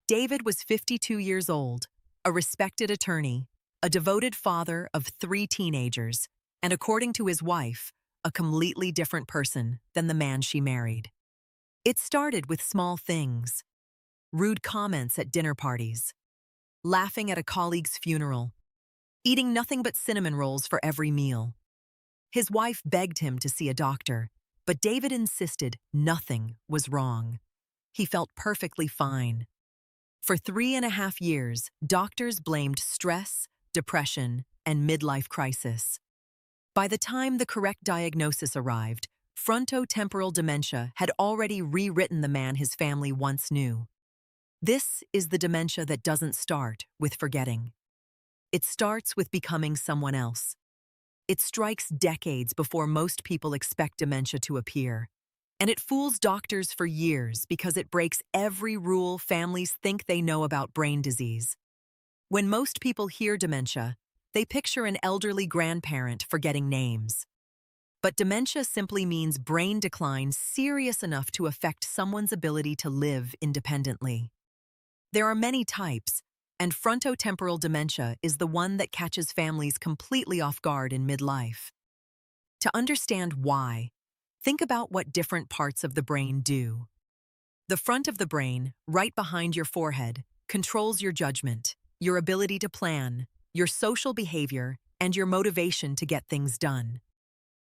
David was 52 years old, a respected attorney, a devoted father of 3 teenagers, and according to his wife, a completely different person than the man she married. It started with small things: rude comments at dinner parties, laughing at a colleague's funeral, eating nothing but cinnamon rolls for every meal. His wife begged him to see a doctor, but David insisted nothing was wrong. He felt perfectly fine. For 3.5 years, doctors blamed stress, depression, and midlife crisis. By the time the correct diagnosis arrived, frontotemporal dementia had already rewritten the man his family once knew. This is the dementia that doesn't start with forgetting. It starts with becoming someone else. It strikes decades before most people expect dementia to appear. And it fools doctors for years because it breaks every rule families think they know about brain disease. When most people hear dementia, they picture an elderly grandparent forgetting names. But dementia simply means brain decline serious enough to affect someone's ability to live independently. There are many types, and frontotemporal dementia is the one that catches families completely off guard in midlife. To understand why, think about what different parts of the brain do. The front of the brain, right behind your forehead, controls your judgment, your ability to plan, your social behavior, and your motivation to get things done.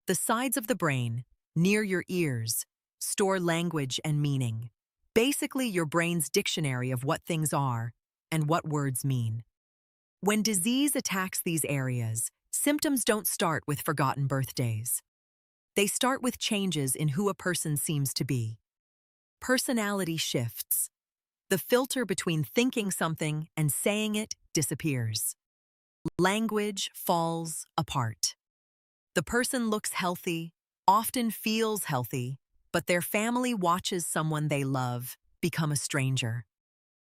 The sides of the brain, near your ears, store language and meaning. Basically, your brain's dictionary of what things are and what words mean. When disease attacks these areas, symptoms don't start with forgotten birthdays. They start with changes in who a person seems to be. Personality shifts. The filter between thinking something and saying it disappears. Language falls apart. The person looks healthy, often feels healthy, but their family watches someone they love become a stranger.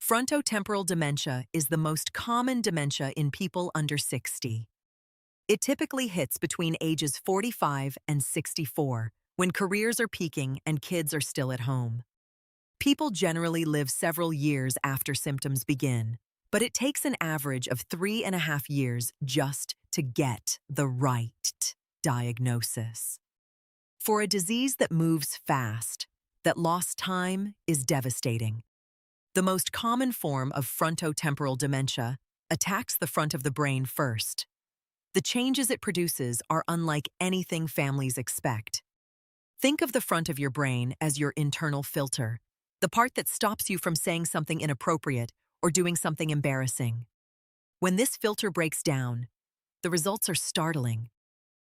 Frontotemporal dementia is the most common dementia in people under 60. It typically hits between ages 45 and 64, when careers are peaking and kids are still at home. People generally live several years after symptoms begin, but it takes an average of 3.5 years just to get the right diagnosis. For a disease that moves fast, that lost time is devastating. The most common form of frontotemporal dementia attacks the front of the brain first. The changes it produces are unlike anything families expect. Think of the front of your brain as your internal filter, the part that stops you from saying something inappropriate or doing something embarrassing. When this filter breaks down, the results are startling.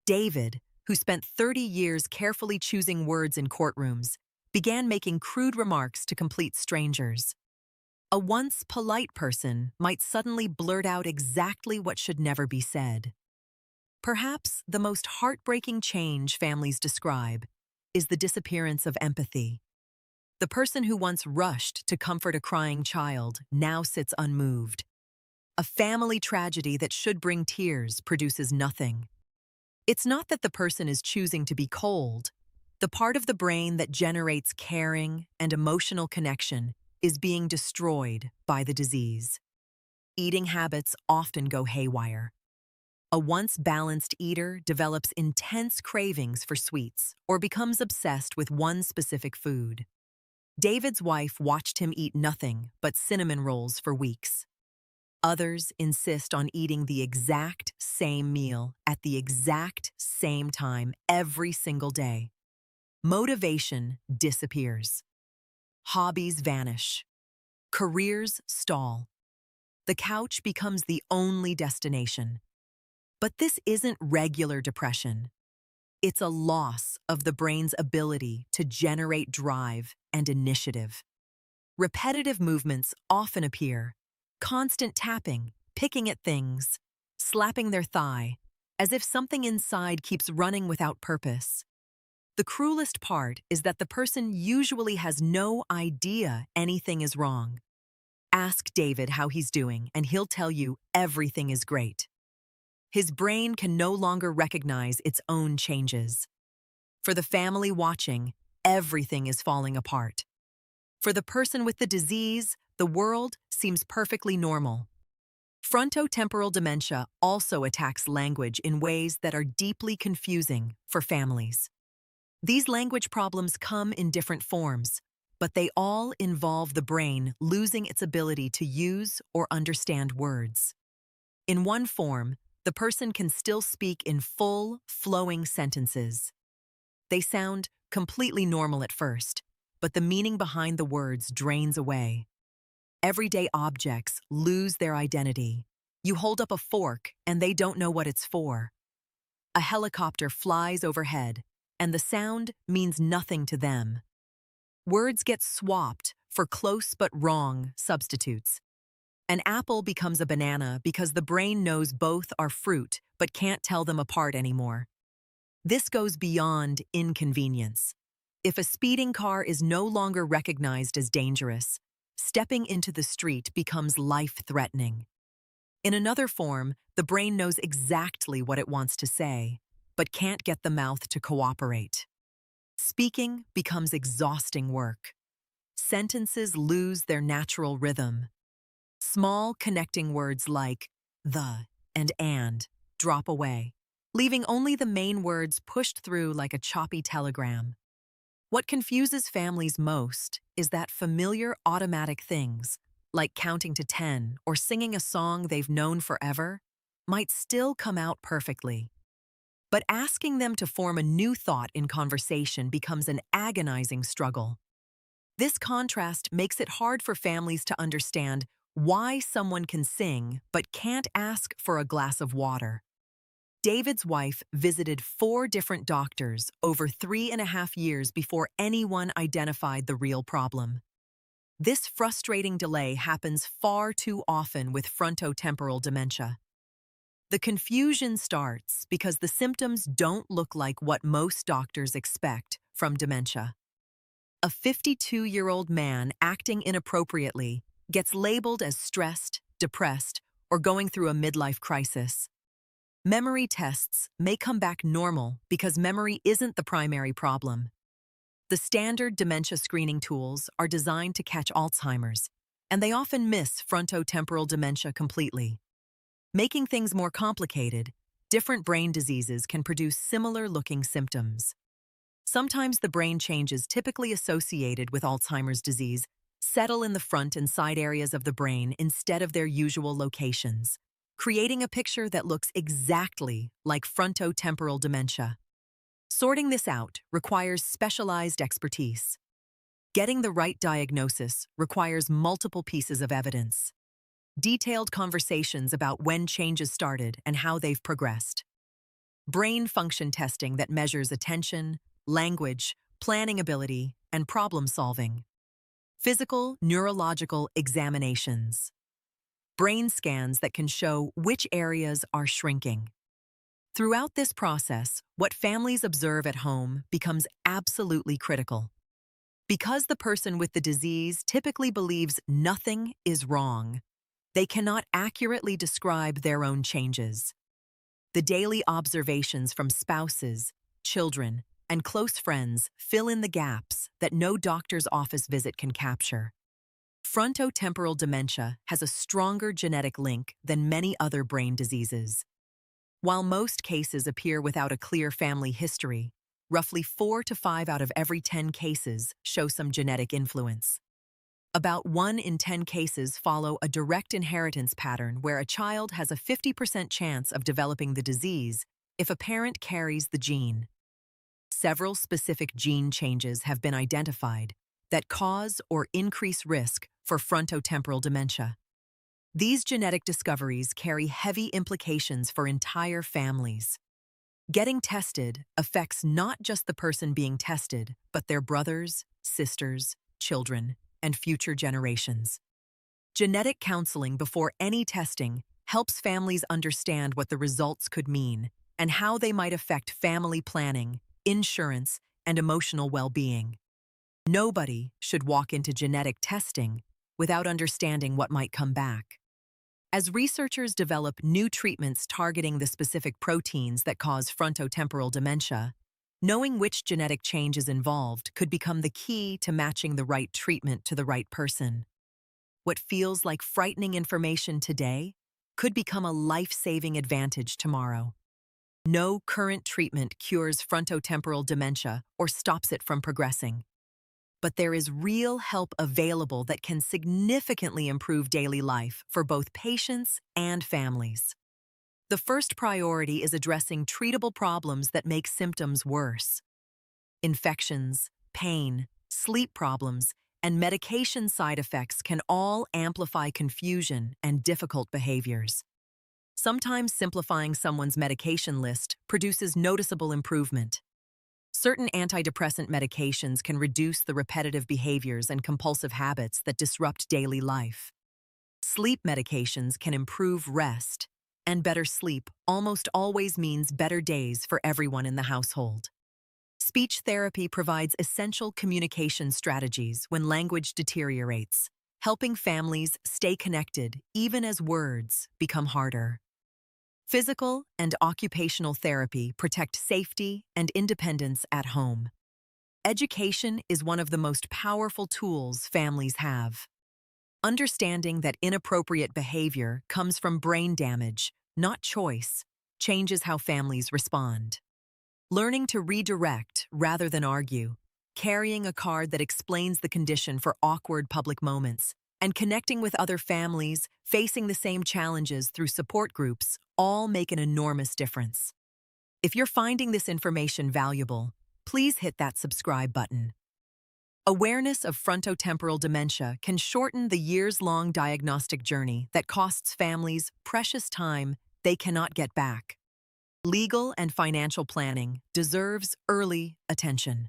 David, who spent 30 years carefully choosing words in courtrooms, began making crude remarks to complete strangers. A once polite person might suddenly blurt out exactly what should never be said. Perhaps the most heartbreaking change families describe is the disappearance of empathy. The person who once rushed to comfort a crying child now sits unmoved. A family tragedy that should bring tears produces nothing. It's not that the person is choosing to be cold. The part of the brain that generates caring and emotional connection is being destroyed by the disease. Eating habits often go haywire. A once balanced eater develops intense cravings for sweets or becomes obsessed with one specific food. David's wife watched him eat nothing but cinnamon rolls for weeks. Others insist on eating the exact same meal at the exact same time every single day. Motivation disappears. Hobbies vanish. Careers stall. The couch becomes the only destination. But this isn't regular depression. It's a loss of the brain's ability to generate drive and initiative. Repetitive movements often appear: constant tapping, picking at things, slapping their thigh, as if something inside keeps running without purpose. The cruelest part is that the person usually has no idea anything is wrong. Ask David how he's doing, and he'll tell you everything is great. His brain can no longer recognize its own changes. For the family watching, everything is falling apart. For the person with the disease, the world seems perfectly normal. Frontotemporal dementia also attacks language in ways that are deeply confusing for families. These language problems come in different forms, but they all involve the brain losing its ability to use or understand words. In one form, the person can still speak in full, flowing sentences. They sound completely normal at first, but the meaning behind the words drains away. Everyday objects lose their identity. You hold up a fork and they don't know what it's for. A helicopter flies overhead and the sound means nothing to them. Words get swapped for close but wrong substitutes. An apple becomes a banana because the brain knows both are fruit but can't tell them apart anymore. This goes beyond inconvenience. If a speeding car is no longer recognized as dangerous, stepping into the street becomes life-threatening. In another form, the brain knows exactly what it wants to say, but can't get the mouth to cooperate. Speaking becomes exhausting work. Sentences lose their natural rhythm. Small connecting words like the and drop away, leaving only the main words pushed through like a choppy telegram. What confuses families most is that familiar automatic things, like counting to 10 or singing a song they've known forever, might still come out perfectly. But asking them to form a new thought in conversation becomes an agonizing struggle. This contrast makes it hard for families to understand why someone can sing but can't ask for a glass of water. David's wife visited 4 different doctors over 3.5 years before anyone identified the real problem. This frustrating delay happens far too often with frontotemporal dementia. The confusion starts because the symptoms don't look like what most doctors expect from dementia. A 52-year-old man acting inappropriately gets labeled as stressed, depressed, or going through a midlife crisis. Memory tests may come back normal because memory isn't the primary problem. The standard dementia screening tools are designed to catch Alzheimer's, and they often miss frontotemporal dementia completely. Making things more complicated, different brain diseases can produce similar-looking symptoms. Sometimes the brain changes typically associated with Alzheimer's disease settle in the front and side areas of the brain instead of their usual locations, creating a picture that looks exactly like frontotemporal dementia. Sorting this out requires specialized expertise. Getting the right diagnosis requires multiple pieces of evidence. Detailed conversations about when changes started and how they've progressed. Brain function testing that measures attention, language, planning ability, and problem solving. Physical, neurological examinations. Brain scans that can show which areas are shrinking. Throughout this process, what families observe at home becomes absolutely critical. Because the person with the disease typically believes nothing is wrong, they cannot accurately describe their own changes. The daily observations from spouses, children, and close friends fill in the gaps that no doctor's office visit can capture. Frontotemporal dementia has a stronger genetic link than many other brain diseases. While most cases appear without a clear family history, roughly 4 to 5 out of every 10 cases show some genetic influence. About 1 in 10 cases follow a direct inheritance pattern where a child has a 50% chance of developing the disease if a parent carries the gene. Several specific gene changes have been identified that cause or increase risk for frontotemporal dementia. These genetic discoveries carry heavy implications for entire families. Getting tested affects not just the person being tested, but their brothers, sisters, children, and future generations. Genetic counseling before any testing helps families understand what the results could mean and how they might affect family planning, insurance, and emotional well-being. Nobody should walk into genetic testing without understanding what might come back. As researchers develop new treatments targeting the specific proteins that cause frontotemporal dementia, knowing which genetic change is involved could become the key to matching the right treatment to the right person. What feels like frightening information today could become a life-saving advantage tomorrow. No current treatment cures frontotemporal dementia or stops it from progressing. But there is real help available that can significantly improve daily life for both patients and families. The first priority is addressing treatable problems that make symptoms worse. Infections, pain, sleep problems, and medication side effects can all amplify confusion and difficult behaviors. Sometimes simplifying someone's medication list produces noticeable improvement. Certain antidepressant medications can reduce the repetitive behaviors and compulsive habits that disrupt daily life. Sleep medications can improve rest, and better sleep almost always means better days for everyone in the household. Speech therapy provides essential communication strategies when language deteriorates, helping families stay connected even as words become harder. Physical and occupational therapy protect safety and independence at home. Education is one of the most powerful tools families have. Understanding that inappropriate behavior comes from brain damage, not choice, changes how families respond. Learning to redirect rather than argue, carrying a card that explains the condition for awkward public moments, and connecting with other families facing the same challenges through support groups all make an enormous difference. If you're finding this information valuable, please hit that subscribe button. Awareness of frontotemporal dementia can shorten the years-long diagnostic journey that costs families precious time they cannot get back. Legal and financial planning deserves early attention.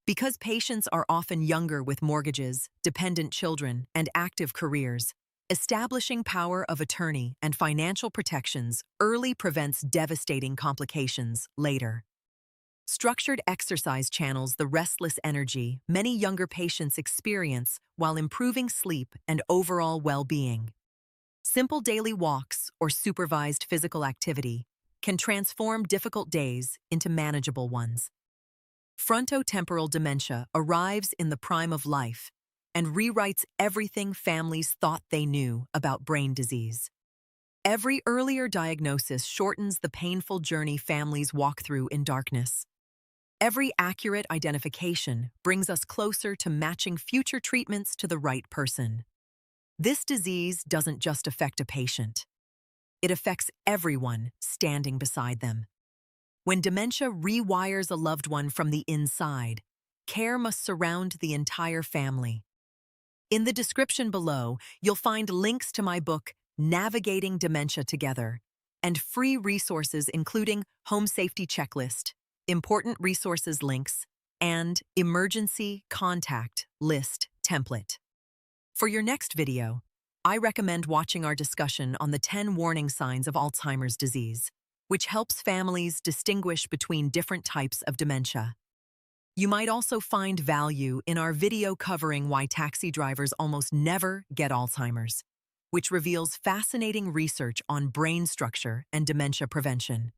Because patients are often younger with mortgages, dependent children, and active careers, establishing power of attorney and financial protections early prevents devastating complications later. Structured exercise channels the restless energy many younger patients experience while improving sleep and overall well-being. Simple daily walks or supervised physical activity can transform difficult days into manageable ones. Frontotemporal dementia arrives in the prime of life and rewrites everything families thought they knew about brain disease. Every earlier diagnosis shortens the painful journey families walk through in darkness. Every accurate identification brings us closer to matching future treatments to the right person. This disease doesn't just affect a patient. It affects everyone standing beside them. When dementia rewires a loved one from the inside, care must surround the entire family. In the description below, you'll find links to my book, Navigating Dementia Together, and free resources including Home Safety Checklist, Important Resources links, and Emergency Contact List template. For your next video, I recommend watching our discussion on the 10 warning signs of Alzheimer's disease, which helps families distinguish between different types of dementia. You might also find value in our video covering why taxi drivers almost never get Alzheimer's, which reveals fascinating research on brain structure and dementia prevention.